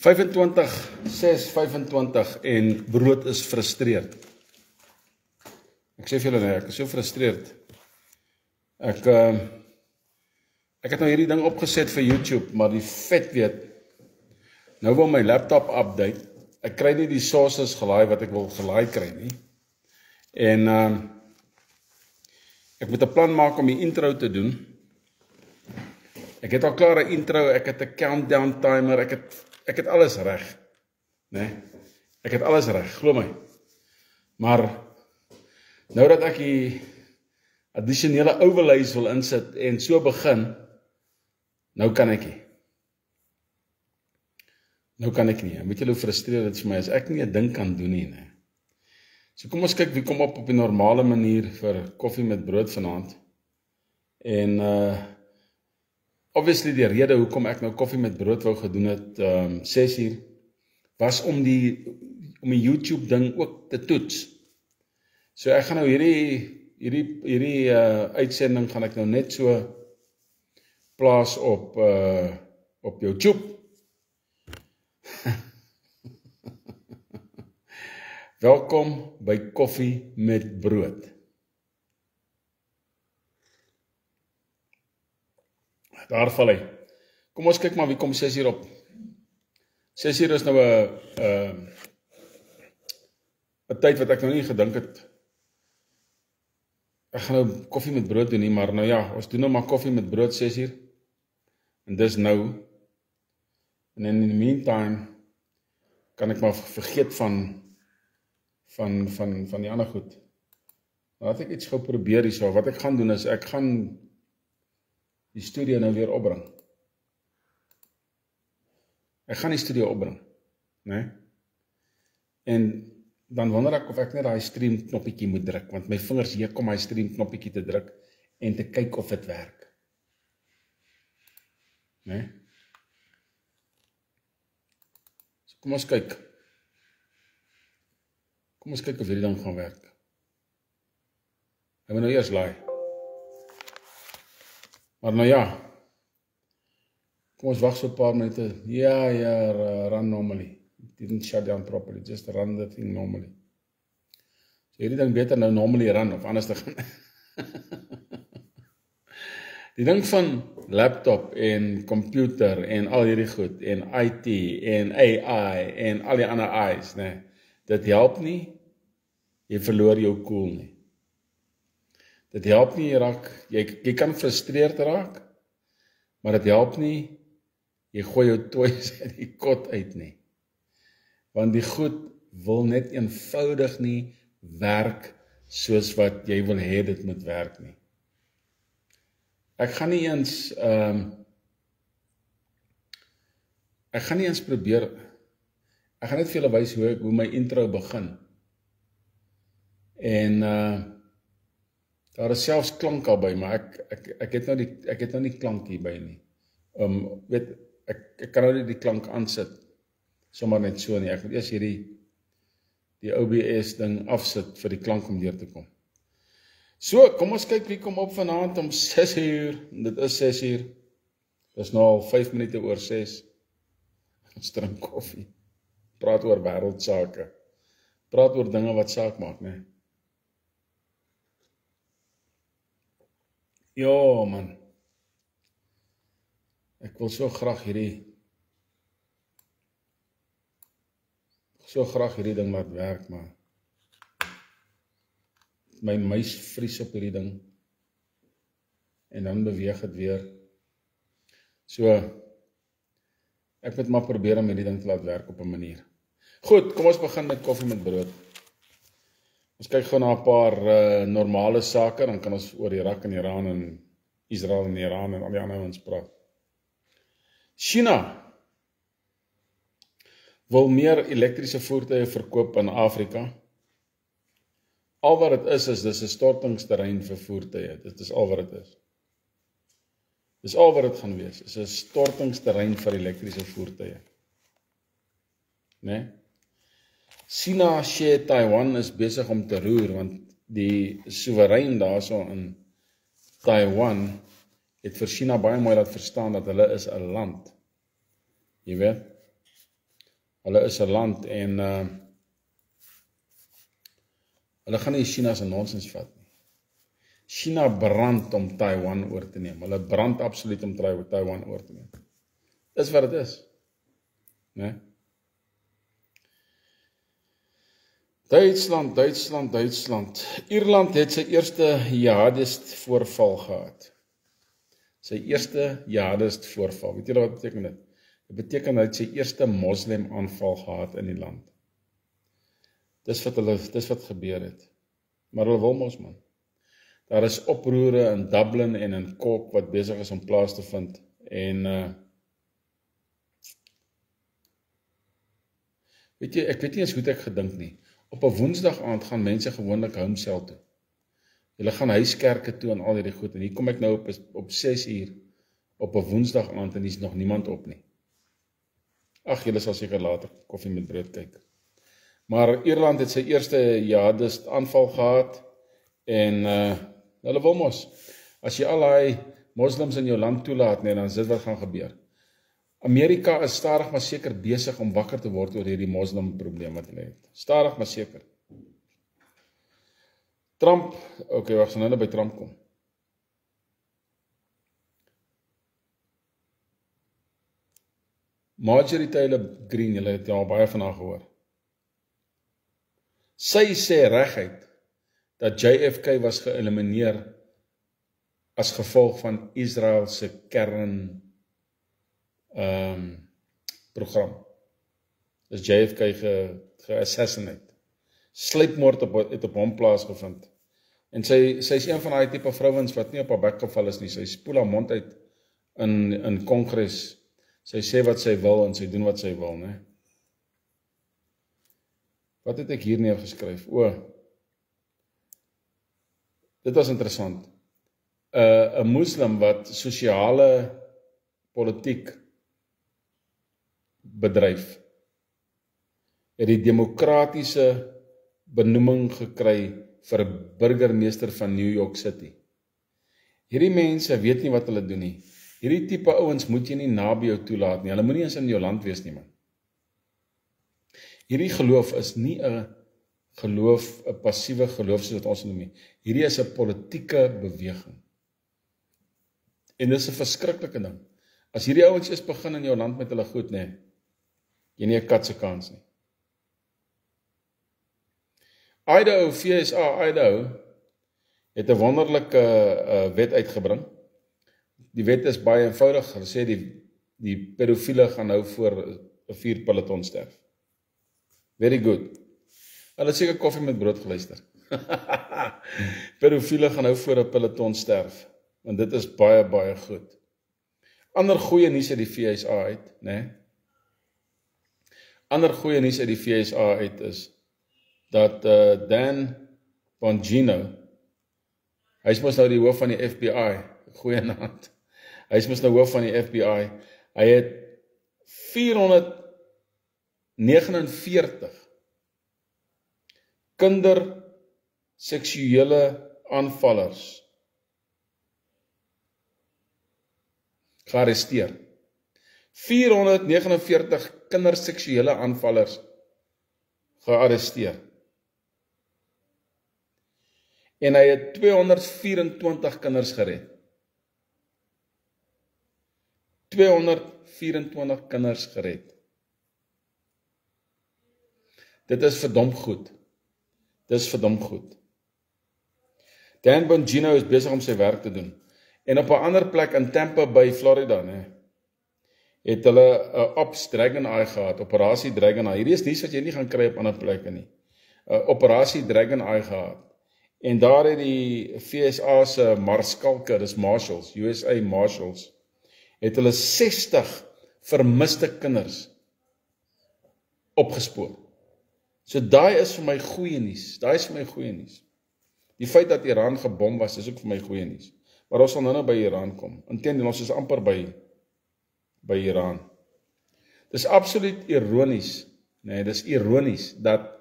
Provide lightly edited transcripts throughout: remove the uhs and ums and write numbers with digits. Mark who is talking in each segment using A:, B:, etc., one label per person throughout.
A: 25 en brood is frustreerd. Ek sê vir julle nee, ek is so frustreerd. Ek het nou hierdie ding opgeset vir YouTube, maar die vet weet, nou wil my laptop update, ek kry nie die sources gelaai wat ek wil gelaai kry nie, en ek moet 'n plan maak om die intro te doen. Ek het al klaar 'n intro, ek het 'n countdown timer, ek het alles reg, né? Ek het alles reg, glo my. Maar nou dat ek die addisionele overlays wil insit en so begin, nou kan ek nie. Nou kan ek nie. Weet julle hoe frustreerd dit vir my is? Ek nie 'n ding kan doen nie, né? So kom ons kyk wie kom op die normale manier vir koffie met brood vanaand. En obviously die rede hoekom ek nou koffie met brood wou gedoen het 6:00 was om die YouTube ding ook te toets. So ek gaan nou hierdie uitsending gaan ek nou net so plaas op YouTube. Welkom by koffie met brood. Daar val hy. Kom ons kyk maar wie kom 6:00 op. 6:00 is nou 'n tyd wat ek nou nie gedink het. Ek gaan nou koffie met brood doen nie, maar nou ja, ons doen nou maar koffie met brood 6:00. En dis nou. En in the meantime kan ek maar vergeet van die ander goed. Laat ek iets gou probeer hierso. Wat ek gaan doen is ek gaan die studio nou weer opbring. Ek gaan die studio opbring, né? En dan wonder ek of ek net daai stream knoppietjie moet druk, want my vingers hier kom hy stream knoppietjie te druk en te kyk of dit werk. Né? So kom ons kyk. Kom ons kyk of hierdie ding gaan werk. Hy moet nou eers laai. Maar nou ja, kom ons wag so 'n paar minute. Ja, run normally. It didn't shut down properly, just run the thing normally. So hierdie ding beter nou normally run, of anders te gaan. Die ding van laptop en computer en al hierdie goed, en IT en AI en al die ander I's, nee, dit help nie, jy verloor jou cool nie. Dit help nie, jy kan frustreerd raak, maar dit help nie, jy gooi jou toys uit die kot uit nie. Want die goed wil net eenvoudig nie werk soos wat jy wil hê dit moet werk nie. Ek gaan nie eens probeer, ek gaan net vir julle wys hoe my intro begin. En daar is selfs klank al by, maar ek het nou nie klank hier by nie. Weet, ek kan nou nie die klank aansit, sommer net so nie. Ek moet eers die OBS ding afsit vir die klank om deur te kom. So, kom ons kyk wie kom op vanaand om 6:00. Dit is 6:00. Dit is nou al 5 minute oor 6. Ons drink koffie. Praat oor wêreldsake. Praat oor dinge wat saak maak, né? Ja, man. Ek wil so graag hierdie ding laat werk, maar my muis vries op hierdie ding en dan beweeg het weer. So, ek moet maar probeer om hierdie ding te laat werk op 'n manier. Goed, kom ons begin met koffie met brood. Ons kyk gou na 'n paar normale sake, dan kan ons oor Irak en Iran en Israel en Iran en al die ander ons praat. China wil meer elektriese voertuie verkoop in Afrika. Al wat dit is dis 'n stortingsterrein vir voertuie. Dit is al wat dit is. Dis al wat dit gaan wees. Dit is 'n stortingsterrein vir elektriese voertuie. Né? China sê Taiwan is besig om te roer, want die soewerein daarso in Taiwan het vir China baie mooi laat verstaan dat hulle is 'n land. Jy weet? Hulle is 'n land en hulle gaan nie China se nonsens vat nie. China brand om Taiwan oor te neem. Hulle brand absoluut om Taiwan oor te neem. Dis wat dit is. Né? Duitsland. Ierland het sy eerste jihadist voorval gehad. Sy eerste jihadist voorval. Weet julle wat beteken dit? Dit beteken hy het sy eerste moslem aanval gehad in die land. Dis wat gebeur het. Maar hulle wil mos man. Daar is oproere in Dublin en in Cork wat besig is om plaas te vind. En weet jy, ek weet nie eens hoe ek gedink nie. Op 'n Woensdag aand gaan mense gewoonlik homesel toe. Hulle gaan huiskerke toe en al hierdie goed. En hier kom ek nou op 6 uur op 'n Woensdag aand en hier is nog niemand op nie. Ag, julle sal seker later koffie met brood kyk. Maar Ierland het sy eerste jihadist aanval gehad en hulle wil mos. As jy al die moslems in jou land toelaat, nee, dan is dit wat gaan gebeur. Amerika is stadig maar seker besig om wakker te word oor hierdie moslim probleem wat hulle het. Stadig maar seker. Trump, okay, wag, gaan nou by Trump kom. Marjorie Taylor Greene, julle het al baie van haar gehoor. Sy sê reguit dat JFK was geëlimineer as gevolg van Israel se kern program. Is JFK geassassinate. Sluipmoord het op hom plaasgevind. En sy is een van daai tipe vrouens wat nie op haar bek geval is nie. Sy spoel haar mond uit in Kongres. Sy sê wat sy wil en sy doen wat sy wil, né? Wat het ek hier neergeskryf? Dit was interessant. 'n moslim wat sosiale politiek bedryf, het die demokratiese benoeming gekry vir burgemeester van New York City. Hierdie mense weet nie wat hulle doen nie. Hierdie tipe ouens moet jy nie naby jou toelaat nie. Hulle moet nie eens in jou land wees nie, man. Hierdie geloof is nie 'n passiewe geloof soos wat ons noem nie. Hierdie is 'n politieke beweging. En dis 'n verskriklike ding. As hierdie ouens eers begin in jou land met hulle goed, nee, jy nie 'n kat se kans nie. Idaho, Idaho, het 'n wonderlike wet uitgebring. Die wet is baie eenvoudig. Hulle sê die pedofiele gaan nou voor 'n vuurpeloton sterf. Very good. Hulle het seker koffie met brood geluister. Pedofiele gaan nou voor 'n peloton sterf. Want dit is baie, baie goed. Ander goeie nuus uit die VSA uit, né? Ander goeie nuus uit die VSA uit is dat Dan Bongino, hy is mos nou die hoof van die FBI, goeie naam. Hy is mos nou hoof van die FBI. Hy het 449 kinderseksuele aanvallers gearresteer. 449 kinderseksuele aanvallers gearresteer. En hy het 224 kinders gered. 224 kinders gered. Dit is verdomd goed. Dis verdomd goed. Dan Bongino is besig om sy werk te doen. En op 'n ander plek in Tampa Bay, Florida, het hulle 'n Ops Dragon Eye gehad, Operasie Dragon Eye. Hierdie is nuus wat jy nie gaan kry op ander plekke nie. Operasie Dragon Eye gehad. En daar het die VSA se marskalke, dis Marshals, USA Marshals, het hulle 60 vermiste kinders opgespoor. So daai is vir my goeie nuus. Daai is vir my goeie nuus. Die feit dat Iran gebom was, is ook vir my goeie nuus. Maar ons sal nou by Iran kom. Inteendeel, ons is amper by Iran. Dis absoluut ironies, dis ironies dat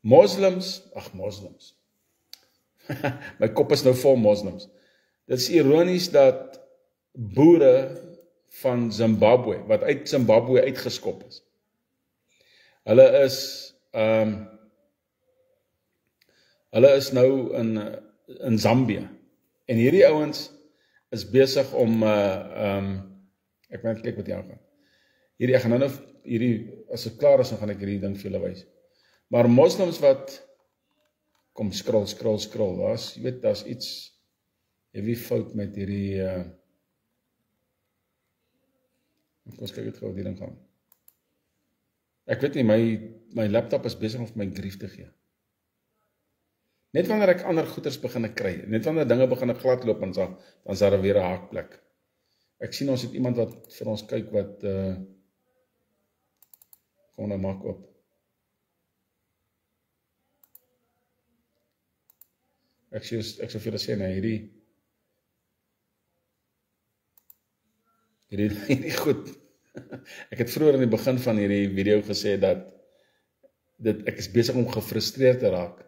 A: moslems, my kop is nou vol moslems. Dit is ironies dat boere van Zimbabwe, wat uit Zimbabwe uitgeskop is, Hulle is nou in Zambië. En hierdie ouens is besig om ek moet kyk wat hier aangaan. Ek gaan nou as dit klaar is, dan gaan ek hierdie ding vir julle wys. Maar moslims wat kom scroll, jy weet, daar's iets heavy fout met hierdie kom ons kyk het gou wat die ding gaan. Ek weet nie, my laptop is besig om vir my grief te gee. Net wanneer ek ander goeders begin kry, net wanneer dinge begin glad loop, dan is daar weer 'n haakplek. Ek sien ons het iemand wat vir ons kyk wat kom nou maak op. Ek sou vir julle sê, nee, hierdie goed. Ek het vroeër in die begin van hierdie video gesê dat ek is besig om gefrustreerd te raak,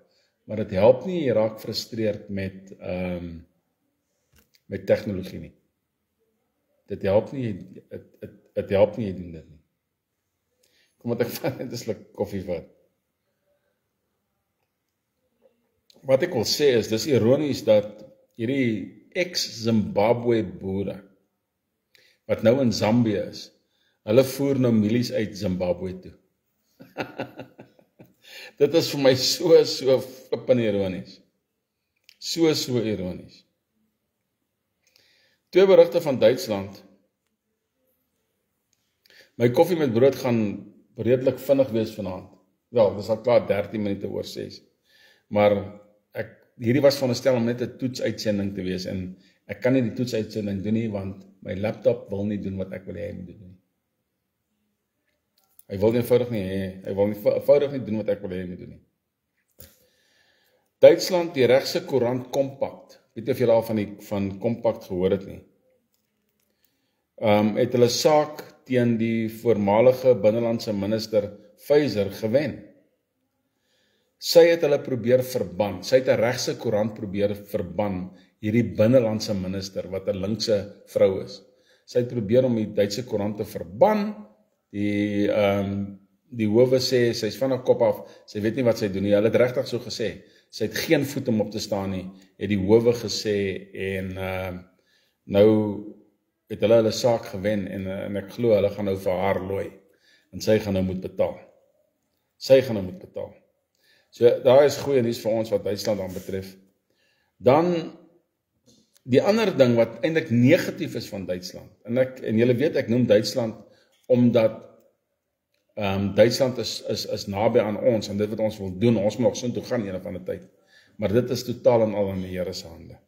A: maar dit help nie jy raak frustreerd met tegnologie nie. Dit help nie jy doen dit nie. Kom wat ek van net 'n sluk koffie vat. Wat ek wil sê is, dis ironies dat hierdie ex-Zimbabwe boere, wat nou in Zambië is, hulle voer nou mielies uit Zimbabwe toe. Dit is vir my so flippend ironies. So ironies. 2 berigte van Duitsland. My koffie met brood gaan redelik vinnig wees vanaand. Wel, dis al klaar 13 minute oor 6. Maar hierdie was veronderstel om net 'n toetsuitsending te wees, en ek kan nie die toetsuitsending doen nie, want my laptop wil nie doen wat ek wil hê hy moet doen nie. Hy wil eenvoudig nie doen wat ek wil hê hy moet doen nie. Duitsland, die regse koerant Compact, weet nie of julle al van Compact gehoor het nie, het hulle saak teen die voormalige binnelandse minister Faeser gewen. Sy het hulle probeer verban, sy het 'n regse koerant probeer verban, hierdie binnelandse minister, wat 'n linkse vrou is. Sy het probeer om die Duitse koerant te verban. Die howe sê, sy is van haar kop af, sy weet nie wat sy doen nie. Hulle het regtig so gesê, sy het geen voet om op te staan nie, het die howe gesê, en nou het hulle saak gewen, en ek glo hulle gaan nou vir haar looi, en sy gaan nou moet betaal. So, daar is goeie nuus vir ons wat Duitsland dan betref. Dan, die ander ding wat eintlik negatief is van Duitsland, en julle weet, ek noem Duitsland, omdat Duitsland is naby aan ons, en dit wat ons wil doen, ons moet nog soontoe gaan eendag van 'n tyd, maar dit is totaal en al in die Here se hande.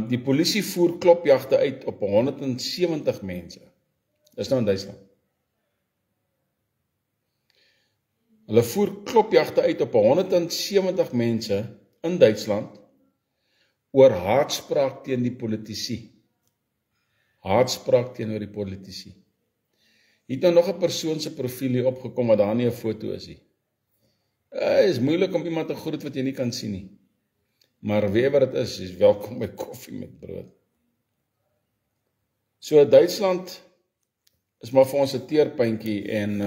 A: Die polisie voer klopjagte uit op 170 mense. Dis nou in Duitsland. Hulle voer klopjagte uit op 170 mense in Duitsland oor haatspraak teen die politici. Haatspraak teenoor die politici. Hier het nou nog 'n persoon se profiel hier opgekom wat daar nie 'n foto is nie. Is moeilik om iemand te groet wat jy nie kan sien nie. Maar wie wat dit is welkom by koffie met brood. So Duitsland is maar vir ons 'n teerpuntjie, en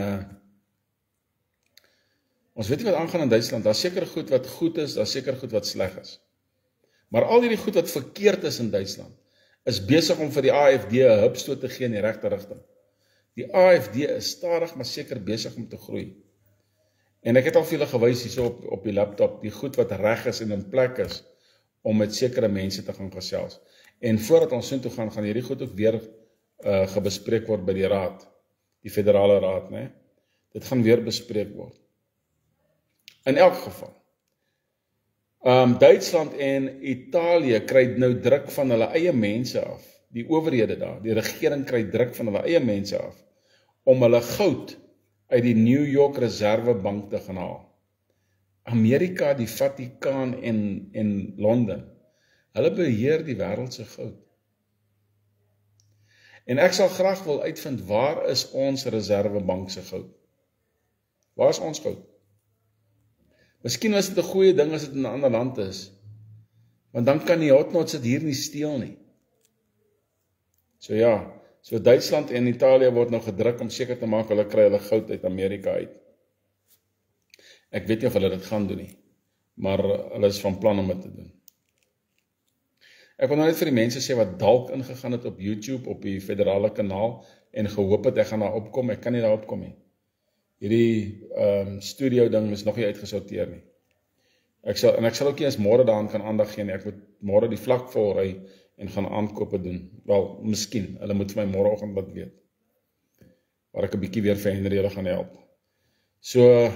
A: ons weet nie wat aangaan in Duitsland. Daar's seker goed wat goed is, daar's seker goed wat sleg is. Maar al hierdie goed wat verkeerd is in Duitsland, is besig om vir die AfD 'n hupstoot te gee in die regte rigting. Die AfD is stadig maar seker besig om te groei. En ek het al vir julle gewys hierso op die laptop, die goed wat reg is en in plek is, om met sekere mense te gaan gesels. En voordat ons soontoe gaan hierdie goed ook weer gebespreek word by die raad, die federale raad, né? Dit gaan weer bespreek word. In elk geval, Duitsland en Italië kry nou druk van hulle eie mense af, die owerhede daar, die regering kry druk van hulle eie mense af, om hulle goud uit die New York Reservebank te gaan haal. Amerika, die Vatikaan en Londen, hulle beheer die wêreld se goud. En ek sal graag wil uitvind, waar is ons Reservebank se goud? Waar is ons goud? Miskien was dit 'n goeie ding as dit in 'n ander land is, want dan kan die hotnots dit hier nie steel nie. So ja, So Duitsland en Italië word nou gedruk om seker te maak hulle kry hulle goud uit Amerika uit. Ek weet nie of hulle dit gaan doen nie, maar hulle is van plan om dit te doen. Ek wil nou net vir die mense sê wat dalk ingegaan het op YouTube, op die federale kanaal, en gehoop het ek gaan daar opkom, ek kan nie daar opkom nie. Hierdie studio ding is nog nie uitgesorteer nie. Ek sal ook nie eens môre daaraan kan aandag gee nie, ek moet môre die vlak volry en gaan aankope doen. Wel, miskien, hulle moet vir my môreoggend wat weet. Waar ek 'n bietjie weer vir Henry hulle gaan help. So,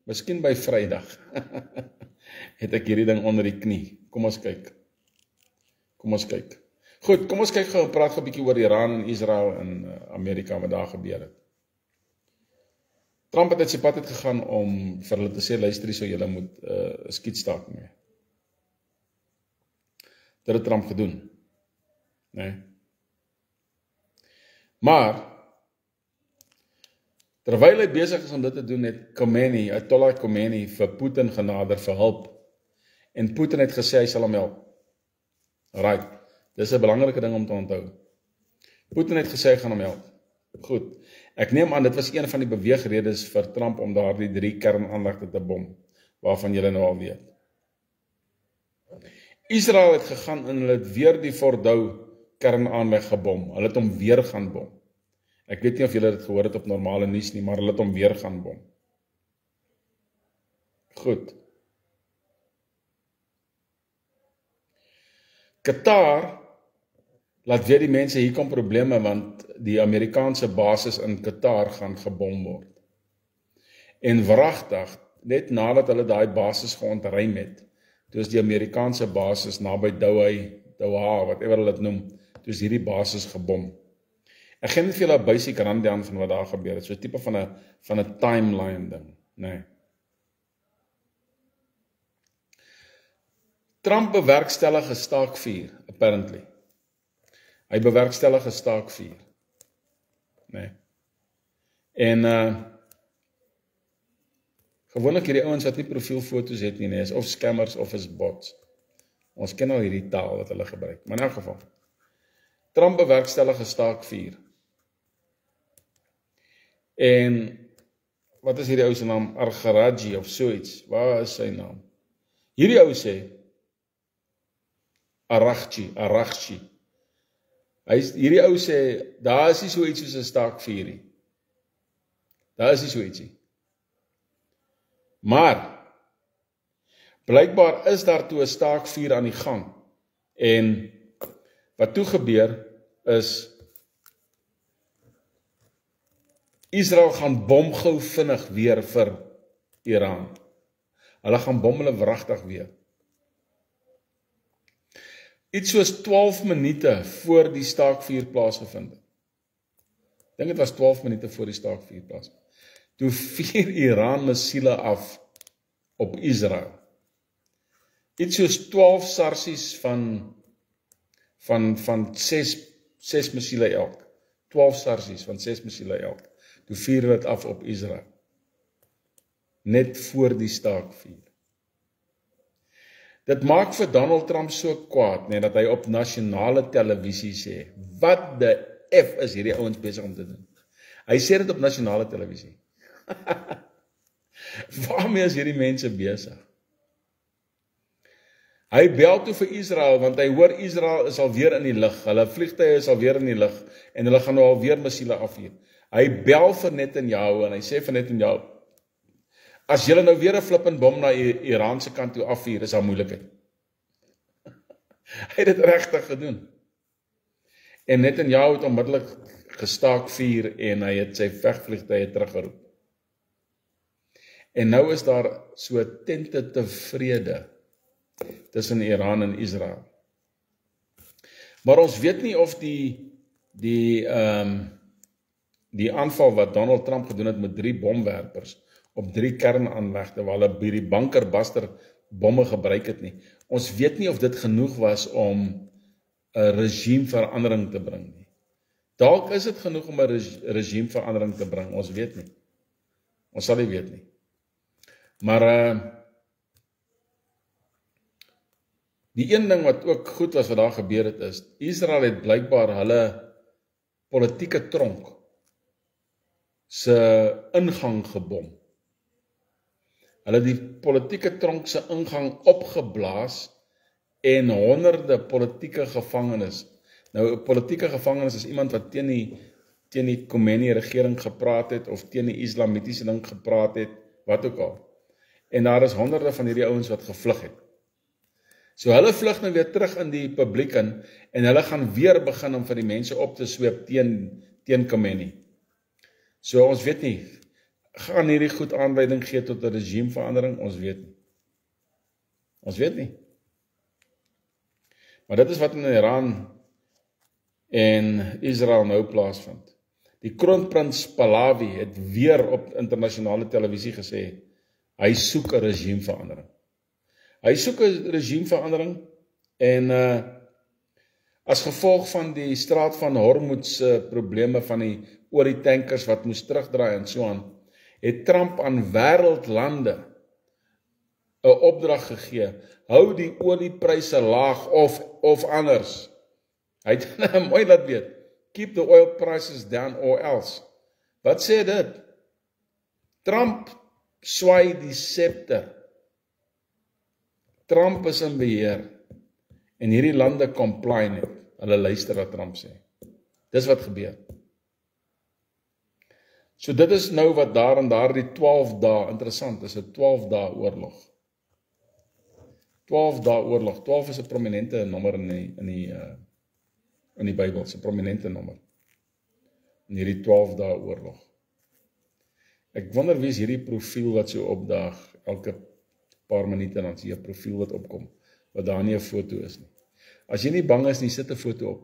A: miskien by Vrydag het ek hierdie ding onder die knie. Kom ons kyk. Goed, kom ons kyk gou en praat gou 'n bietjie oor Iran en Israel en Amerika wat daar gebeur het. Trump het uit sy pad uitgegaan om vir hulle te sê, luister, so julle moet 'n skietstaking hê. Dit het Trump gedoen. Nee. Maar terwyl hy besig is om dit te doen, het Ayatollah Khomeini vir Putin genader vir hulp. En Putin het gesê hy sal hom help. Right. Dis 'n belangrike ding om te onthou. Putin het gesê hy gaan hom help. Goed. Ek neem aan dit was een van die beweegredes vir Trump om daardie 3 kernaanlegte te bom, waarvan julle nou al weet. Israel het gegaan en hulle het weer die Fordow kernaanleg gebom. Hulle het hom weer gaan bom. Ek weet nie of julle dit gehoor het op normale nuus nie, maar hulle het hom weer gaan bom. Goed. Qatar laat weet die mense hier kom probleme, want die Amerikaanse basis in Qatar gaan gebom word. En wragtig, net nadat hulle daai basis geontruim het, toe is die Amerikaanse basis naby Doha, whatever hulle dit noem, toe is hierdie basis gebom. Ek gee net vir julle 'n basic rundown van wat daar gebeur het, so 'n tipe van 'n timeline ding, nee. Trump bewerkstellig 'n staakvuur, apparently. Hy bewerkstellig 'n staakvuur. Nee. En gewoonlik hierdie ouens wat nie profielfoto's het nie, is of scammers of is bots. Ons ken al hierdie taal wat hulle gebruik. Maar in elk geval, Trump bewerkstellig 'n staakvuur. En wat is hierdie ou se naam? Argaraji of so iets. Waar is sy naam? Hierdie ou sê Aragchi. Hierdie ou sê, daar is nie so iets soos 'n staakvuur nie. Daar is nie so ietsie. Maar, blykbaar is daar toe 'n staakvuur aan die gang. En, wat toe gebeur, is, Israel gaan bom gou vinnig weer vir Iran. Hulle gaan bom hulle wragtig weer. Iets soos 12 minute voor die staakvuur plaasgevind het. Ek dink dit was 12 minute voor die staakvuur plaas. Toe vuur Iran missiele af op Israel. Iets soos 12 sarsies van 6 missiele elk. 12 sarsies van 6 missiele elk. Toe vuur dit af op Israel. Net voor die staakvuur. Dit maak vir Donald Trump so kwaad, dat hy op nasionale televisie sê, wat die F is hierdie ouens besig om te doen? Hy sê dit op nasionale televisie. Waarmee is hierdie mense besig? Hy bel toe vir Israel, want hy hoor Israel is alweer in die lug, hulle vliegtuie is alweer in die lug, en hulle gaan nou alweer missiele afvuur. Hy bel vir Netanyahu, en hy sê vir Netanyahu, as julle nou weer 'n flippend bom na Iraanse kant toe afvuur, is daar moeilikheid. Hy het dit regtig gedoen. En Netanyahu het onmiddellik gestaak vuur, en hy het sy vegvliegtuie teruggeroep. En nou is daar so tentative vrede tussen Iran en Israel. Maar ons weet nie of die aanval wat Donald Trump gedoen het met 3 bomwerpers op 3 kernaanlegte waar hulle by die bunkerbuster bomme gebruik het nie. Ons weet nie of dit genoeg was om 'n regimeverandering te bring nie. Dalk is dit genoeg om 'n regimeverandering te bring, ons weet nie. Ons sal nie weet nie. Maar die een ding wat ook goed was wat daar gebeur het is, Israel het blykbaar politieke tronk se ingang gebom. Hulle het die politieke tronk se ingang opgeblaas en honderde politieke gevangenes. Nou, 'n politieke gevangenes is iemand wat teen die Khomeini regering gepraat het of teen die islamitiese ding gepraat het, wat ook al. En daar is honderde van hierdie ouens wat gevlug het. So hulle vlug nou weer terug in die publiek in en hulle gaan weer begin om vir die mense op te sweep teen Khomeini. So ons weet nie, gaan hierdie goed aanleiding gee tot 'n regimeverandering? Ons weet nie. Ons weet nie. Maar dit is wat in Iran en Israel nou plaasvind. Die kroonprins Pahlavi het weer op internasionale televisie gesê, hy soek 'n regimeverandering. Hy soek 'n regimeverandering en as gevolg van die straat van Hormuz se probleme van die olietankers wat moes terugdraai en so aan, het Trump aan wêreldlande 'n opdrag gegee, hou die oliepryse laag of anders. Hy het mooi laat weet, keep the oil prices down or else. Wat sê dit? Trump swaai die scepter. Trump is in beheer en hierdie lande comply net. Hulle luister wat Trump sê. Dis wat gebeur. So dit is nou wat daar en daar die 12 dae, interessant, is 'n 12 dae oorlog. 12 dae oorlog. 12 is 'n prominente nommer in die Bybel, 'n prominente nommer. In hierdie 12 dae oorlog. Ek wonder wie is hierdie profiel wat so opdaag elke paar minute, dan sien jy 'n profiel wat opkom, wat daar nie 'n foto is nie. As jy nie bang is nie, sit 'n foto op.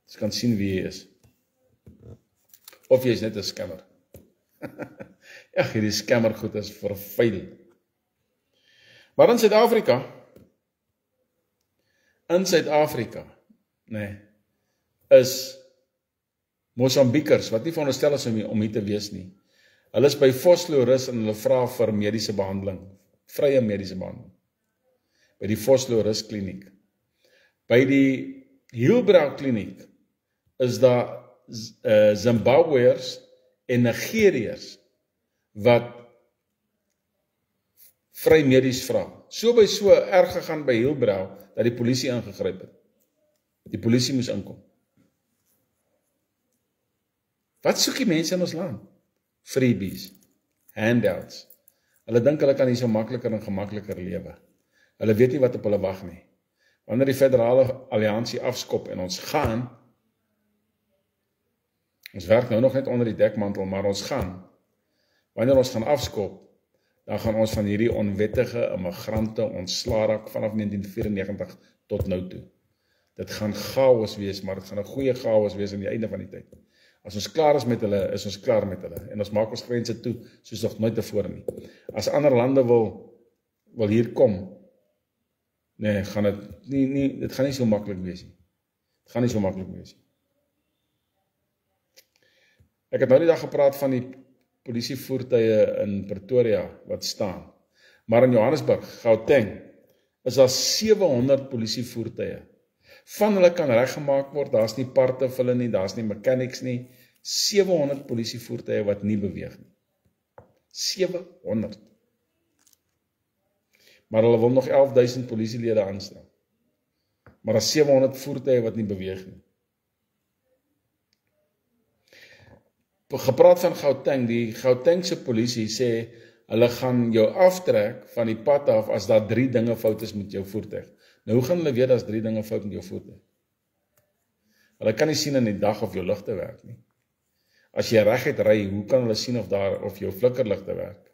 A: Jy kan sien wie jy is. Of jy is net 'n scammer. Ag, hierdie scammer goed is vervuil. Maar in Suid-Afrika, nee, is Mosambikers, wat nie veronderstel is om hier te wees nie. Hulle is by Vosloorus en hulle vra vir mediese behandeling, vrye mediese behandeling. By die Vosloorus kliniek. By die Hillbrow kliniek is daar Zimbabweërs en Nigeriërs wat vry medies vra. So by so erg gegaan by Hillbrow dat die polisie ingegryp het. Die polisie moes inkom. Wat soek die mense in ons land? Freebies, handouts. Hulle dink hulle kan hier so makliker en gemakliker lewe. Hulle weet nie wat op hulle wag nie. Wanneer die federale alliansie afskop en ons werk nou nog net onder die dekmantel, maar ons wanneer ons gaan afskop, dan gaan ons van hierdie onwettige immigrante ontsla raak vanaf 1994 tot nou toe. Dit gaan chaos wees, maar dit gaan 'n goeie chaos wees aan die einde van die tyd. As ons klaar is met hulle, is ons klaar met hulle. En ons maak ons grense toe, soos nog nooit tevore nie. As ander lande wil hier kom, nee, gaan dit gaan nie so maklik wees nie. Dit gaan nie so maklik wees nie. Ek het nou die dag gepraat van die polisievoertuie in Pretoria wat staan. Maar in Johannesburg, Gauteng, is daar 700 polisievoertuie. Van hulle kan reggemaak word, daar's nie parte vir hulle nie, daar's nie mechanics nie. 700 polisievoertuie wat nie beweeg nie. 700. Maar hulle wil nog 11.000 polisielede aanstel. Maar daar's 700 voertuie wat nie beweeg nie. Gepraat van Gauteng, die Gautengse polisie sê, hulle gaan jou aftrek van die pad af as daar 3 dinge fout is met jou voertuig. Nou, hoe gaan hulle weet as 3 dinge fout met jou voertuig? Hulle kan nie sien in die dag of jou ligte werk nie. As jy reguit ry, hoe kan hulle sien of jou flikkerligte werk?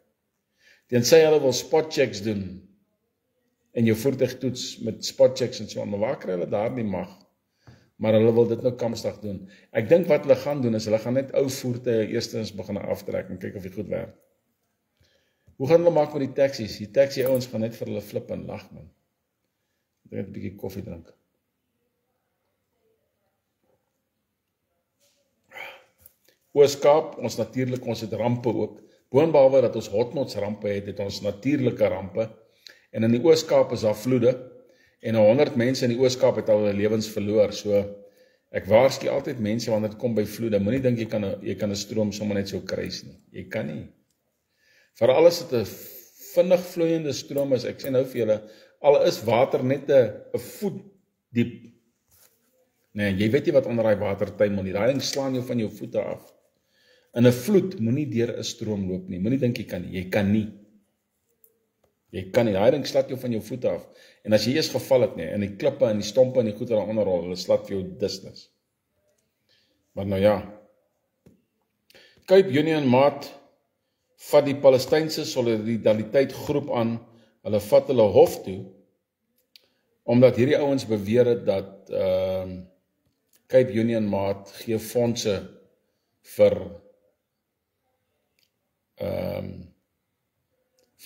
A: Tensy hulle wil spotchecks doen en jou voertuig toets met spotchecks en so aan, maar waar kry hulle daar nie mag? Maar hulle wil dit nou kamstig doen. Ek dink wat hulle gaan doen is, hulle gaan net ou voertuie eerstens begin aftrek en kyk of dit goed werk. Hoe gaan hulle maak met die taksies? Die taxi ouens gaan net vir hulle flip en lag, man. Ek dink 'n bietjie koffie drink. Oos-Kaap, ons het rampe ook. Boonbehalwe dat ons hotnots rampe het ons natuurlike rampe. En in die Oos-Kaap is daar vloede. En 100 mense in die Oos-Kaap het al hulle lewens verloor. So, Ek waarsku altyd mense wanneer dit kom by vloede, moenie dink jy kan 'n stroom sommer net so kruis nie. Jy kan nie. Veral as dit 'n vinnig vloeiende stroom is, ek sê nou vir julle, al is water net 'n voet diep. Nee, jy weet nie wat onder daai water tuimel nie. Daai ding slaan jou van jou voete af. In 'n vloed moenie deur 'n stroom loop nie. Moenie dink jy kan nie. Jy kan nie. Jy kan nie. Daai ding slat jou van jou voete af. En as jy eers geval het, nee, in die klippe en die stompe en die goeie daaronder rol, hulle slat vir jou dusnis. Maar nou ja. Cape Union maat vat die Palestynse solidariteit groep aan. Hulle vat hulle hof toe omdat hierdie ouens beweer het dat Cape Union maat gee fondse vir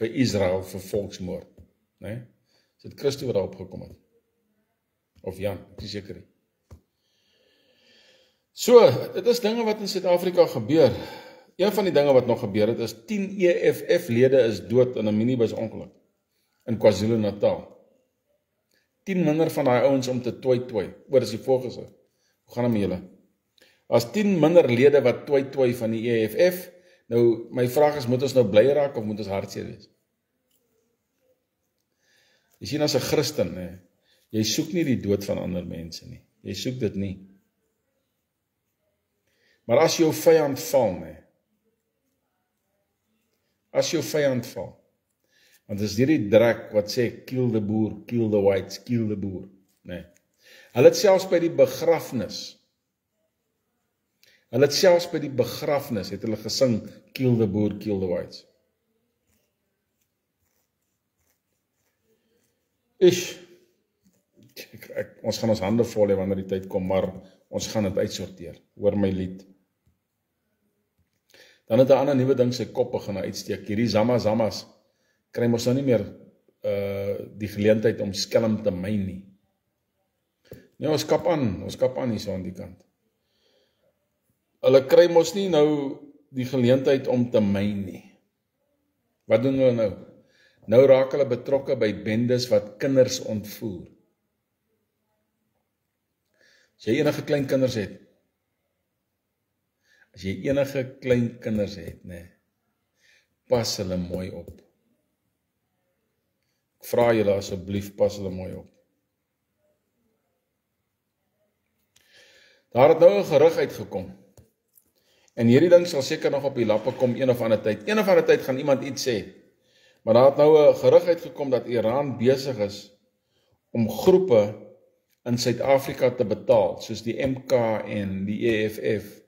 A: Israel vir volksmoord, né? Is dit Christo wat daarop gekom het? Of Jan, ek is seker nie. So, dit is dinge wat in Suid-Afrika gebeur. Een van die dinge wat nog gebeur het is 10 EFF-lede is dood in 'n minibus ongeluk in KwaZulu-Natal. 10 minder van daai ouens om te toei. Oor is die volgende. Hoe gaan dit met julle? As 10 minder lede wat toei van die EFF, nou my vraag is, moet ons nou bly raak of moet ons hartseer wees? Jy sien as 'n Christen, nee, jy soek nie die dood van ander mense nie. Jy soek dit nie. Maar as jou vyand val, nee. As jou vyand val, want is hierdie drek wat sê, kill the boer, kill the whites, kill the boer, nee. Hulle het selfs by die begrafnis, het hulle gesing, kill the boer, kill the whites. Ons gaan ons hande vol hê wanneer die tyd kom, maar ons gaan dit uitsorteer, hoor my lied. Dan het 'n ander nuwe ding sy kop begin uitsteek. Hierdie Zama-Zamas kry mos nou nie meer die geleentheid om skelm te myn nie. Nee, ons kap aan hier so aan die kant. Hulle kry mos nie nou die geleentheid om te myn nie. Wat doen hulle nou? Nou raak hulle betrokke by bendes wat kinders ontvoer. As jy enige klein kinders het, nee, pas hulle mooi op. Ek vra julle asseblief, pas hulle mooi op. Daar het nou 'n gerug uitgekom. En hierdie ding sal seker nog op die lappe kom een of ander tyd. Een of ander tyd gaan iemand iets sê. Maar daar het nou 'n gerug uitgekom dat Iran besig is om groepe in Suid-Afrika te betaal, soos die MK en die EFF,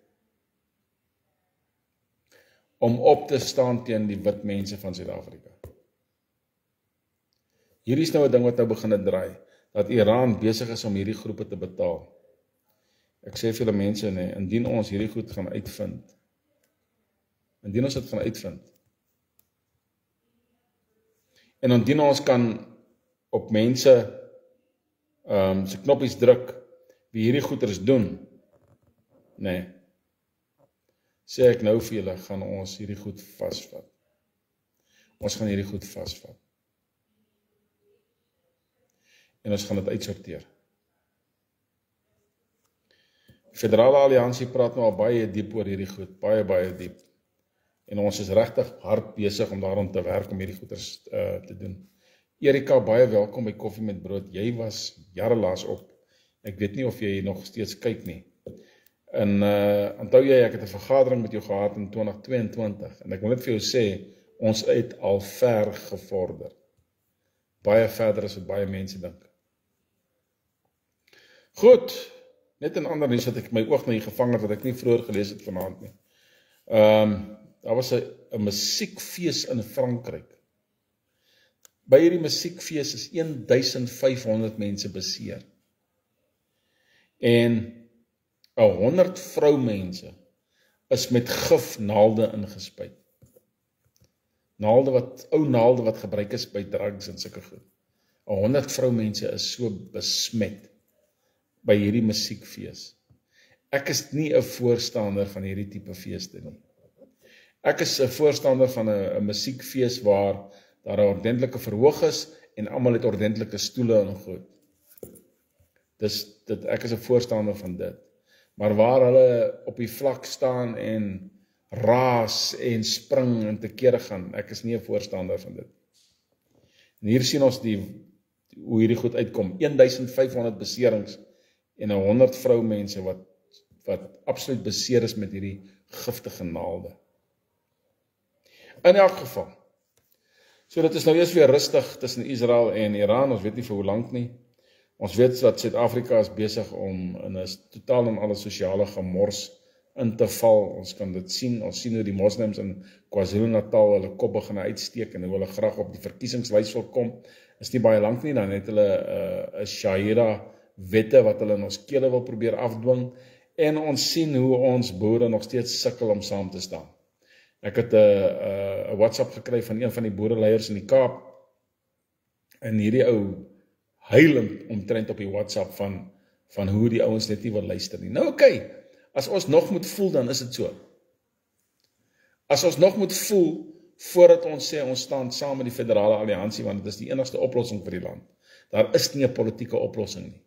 A: om op te staan teen die wit mense van Suid-Afrika. Hierdie is nou 'n ding wat nou begin draai, dat Iran besig is om hierdie groepe te betaal. Ek sê vir julle mense, nee, indien ons hierdie goed gaan uitvind, en indien ons kan op mense se knoppies druk, wie hierdie goeders doen, nee, sê ek nou vir julle, gaan ons hierdie goed vasvat. Ons gaan hierdie goed vasvat. En ons gaan dit uitsorteer. Die Federale Alliansie praat nou al baie diep oor hierdie goed, baie diep. En ons is regtig hard besig om daarom te werk om hierdie goeders te doen. Erika, baie welkom by Koffie met Brood. Jy was jarelaas op. Ek weet nie of jy nog steeds kyk nie. En onthou jy, ek het 'n vergadering met jou gehad in 2022 en ek wil net vir jou sê, ons het al ver gevorder. Baie verder as wat baie mense dink. Goed, net 'n ander nuus wat ek my oog na hier gevang het, wat ek nie vroeër gelees het vanaand nie. Daar was 'n musiekfees in Frankryk. By hierdie musiekfees is 1500 mense beseer. En 100 vroumense is met gifnaalde ingespuit. Ou naalde wat gebruik is by drugs en sulke goed. 100 vroumense is so besmet by hierdie musiekfees. Ek is nie 'n voorstander van hierdie tipe feeste nie. Ek is 'n voorstander van 'n musiekfees waar daar 'n ordentlike verhoog is en almal het ordentlike stoele en goed. Ek is 'n voorstander van dit. Maar waar hulle op die vlak staan en raas en spring en te kere gaan, ek is nie 'n voorstander van dit. En hier sien ons hoe hierdie goed uitkom, 1500 beserings en 100 vroumense wat absoluut beseer is met hierdie giftige naalde. In elk geval, so dit is nou eers weer rustig tussen Israel en Iran, ons weet nie vir hoe lank nie. Ons weet dat Suid-Afrika is besig om in 'n totaal en alle sosiale gemors in te val. Ons kan dit sien, ons sien hoe die moslems in KwaZulu-Natal hulle kop begin uitsteek en hoe hulle graag op die verkiesingslys wil kom. Is nie baie lank nie, dan het hulle 'n Sharia wette wat hulle in ons kele wil probeer afdwing, en ons sien hoe ons boere nog steeds sukkel om saam te staan. Ek het 'n WhatsApp gekry van een van die boereleiers in die Kaap, en hierdie ou huilend omtrent op die WhatsApp van hoe die ouens net nie wil luister nie. Nou oké, as ons nog moet voel, dan is dit so. As ons nog moet voel, voordat ons sê ons staan saam met die federale alliansie, want dit is die enigste oplossing vir die land. Daar is nie 'n politieke oplossing nie.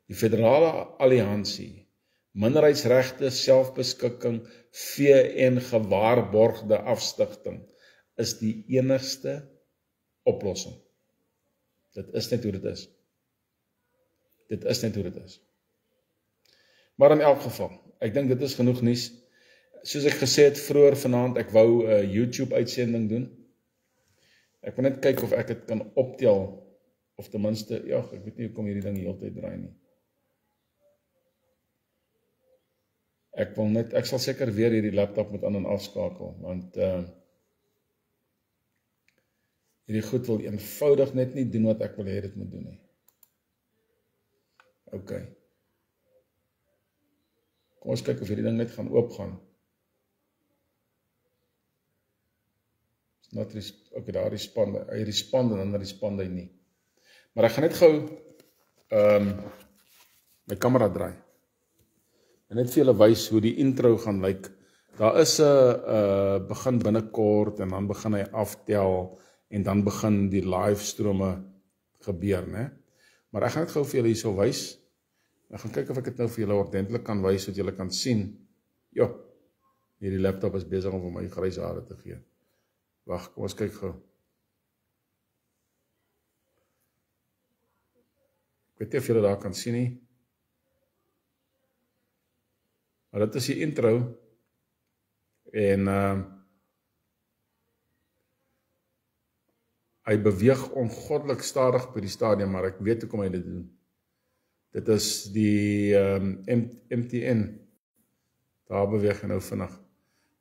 A: Die federale alliansie, minderheidsregte, selfbeskikking, vee- en gewaarborgde afstigting, is die enigste oplossing. Dit is net hoe dit is. Dit is net hoe dit is. Maar in elk geval, ek dink dit is genoeg nuus. Soos ek gesê het vroeër vanaand, ek wou 'n YouTube uitsending doen. Ek wil net kyk of ek dit kan optel, of ten minste, ja, ek weet nie hoe kom hierdie ding die hele tyd draai nie. Ek sal seker weer hierdie laptop moet aan en afskakel, want hierdie goed wil eenvoudig net nie doen wat ek wil hê dit moet doen nie. Ok. Kom ons kyk of hierdie ding net gaan oopgaan. Ok, daar hy respond en dan respond hy nie. Maar ek gaan net gou my kamera draai. En net vir julle wys hoe die intro gaan lyk. Daar is 'n begin binnekort en dan begin hy aftel en dan begin die livestrome gebeur, né? Maar ek gaan net gou vir julle hierso wys. Ek gaan kyk of ek dit nou vir julle ordentlik kan wys, sodat julle kan sien. Ja, hierdie laptop is besig om vir my grys hare te gee. Wag, kom ons kyk gou. Ek weet nie of julle daar kan sien nie. Maar dit is die intro. En hy beweeg ongoddelik stadig by die stadium, maar ek weet hoekom hy dit doen. Dit is die MTN. Daar beweeg hy nou vinnig.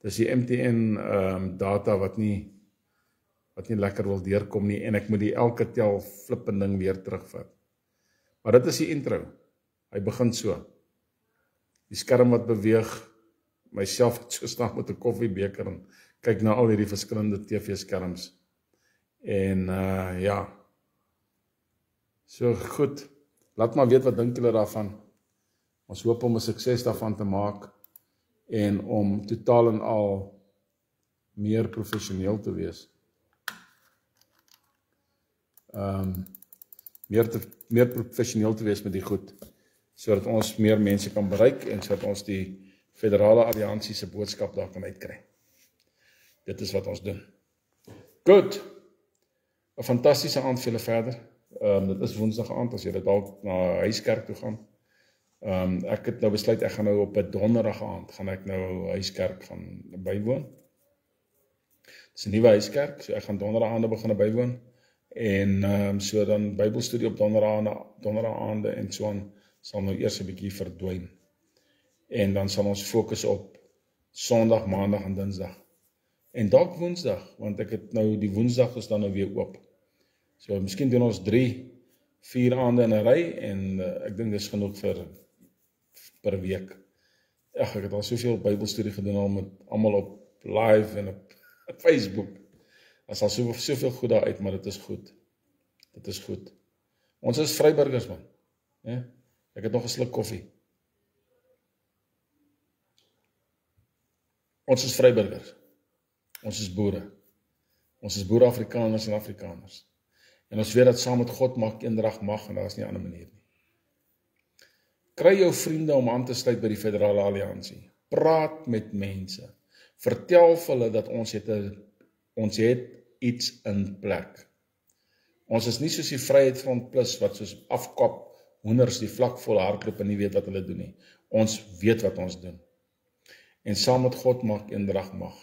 A: Dit is die MTN data wat nie lekker wil deurkom nie, en ek moet die elke tel flippende ding weer terugvat. Maar dit is die intro. Hy begin so. Die skerm wat beweeg, myself het so staan met 'n koffiebeker en kyk na al hierdie verskillende TV-skerms. En ja. So goed. Laat maar weet wat dink julle daarvan. Ons hoop om 'n sukses daarvan te maak en om totaal en al meer professioneel te wees. Meer professioneel te wees met die goed, sodat ons meer mense kan bereik en sodat ons die federale alliansie se boodskap daar kan uitkry. Dit is wat ons doen. Goed. 'n Fantastiese aand vir julle verder. Dit is Woensdag aand, as julle dalk na huiskerk toe gaan. Ek het nou besluit, ek gaan nou op 'n Donderdag aand, gaan ek nou huiskerk gaan bywoon. Dit is 'n nuwe huiskerk, so ek gaan Donderdag aande begin bywoon. En so dan Bybelstudie op Donderdag aande en so aan sal nou eers 'n bietjie verdwyn. En dan sal ons fokus op Sondag, Maandag en Dinsdag. En dalk Woensdag, want ek het nou die Woensdag is dan nou weer oop. So miskien doen ons 3-4 aande in 'n ry en ek dink dis genoeg vir per week. Ek het al soveel Bybelstudie gedoen al met almal op live en op Facebook. Daar sal soveel goed daar uit, maar dit is goed. Dit is goed. Ons is vryburgers, man. Ja? Ek het nog 'n sluk koffie. Ons is vryburgers. Ons is boere. Ons is boere Afrikaners en Afrikaners. En ons weet dat saam met God maak eendrag mag en daar is nie 'n ander manier nie. Kry jou vriende om aan te sluit by die Federale Alliansie. Praat met mense. Vertel vir hulle dat ons het iets in plek. Ons is nie soos die Vryheid Front Plus wat soos afkop hoenders die vlak vol hardloop en nie weet wat hulle doen nie. Ons weet wat ons doen. En saam met God maak eendrag mag.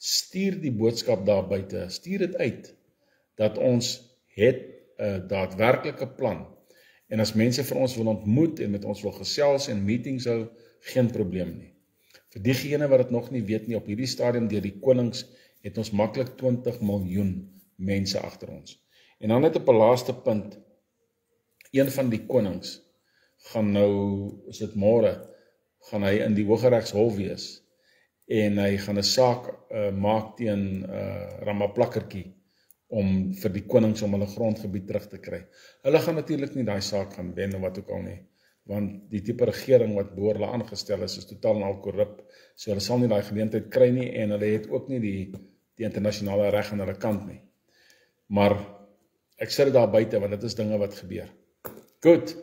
A: Stuur die boodskap daar buite, stuur dit uit, dat ons het 'n daadwerklike plan. En as mense vir ons wil ontmoet en met ons wil gesels en meetings hou, geen probleem nie. Vir diegene wat dit nog nie weet nie, op hierdie stadium deur die konings, het ons maklik 20 miljoen mense agter ons. En dan net op 'n laaste punt, een van die konings gaan nou, is dit môre, gaan hy in die Hooggeregshof wees en hy gaan 'n saak maak teen Ramaplakkertjie om vir die konings om hulle grondgebied terug te kry. Hulle gaan natuurlik nie daai saak gaan wen of wat ook al nie, want die tipe regering wat behoor hulle aangestel is totaal en al korrup, so hulle sal nie daai geleentheid kry nie en hulle het ook nie die internasionale reg aan hulle kant nie. Maar ek sê dit daar buite want dit is dinge wat gebeur. Goed,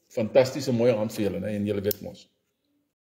A: fantastiese mooi aand vir julle, en julle weet mos.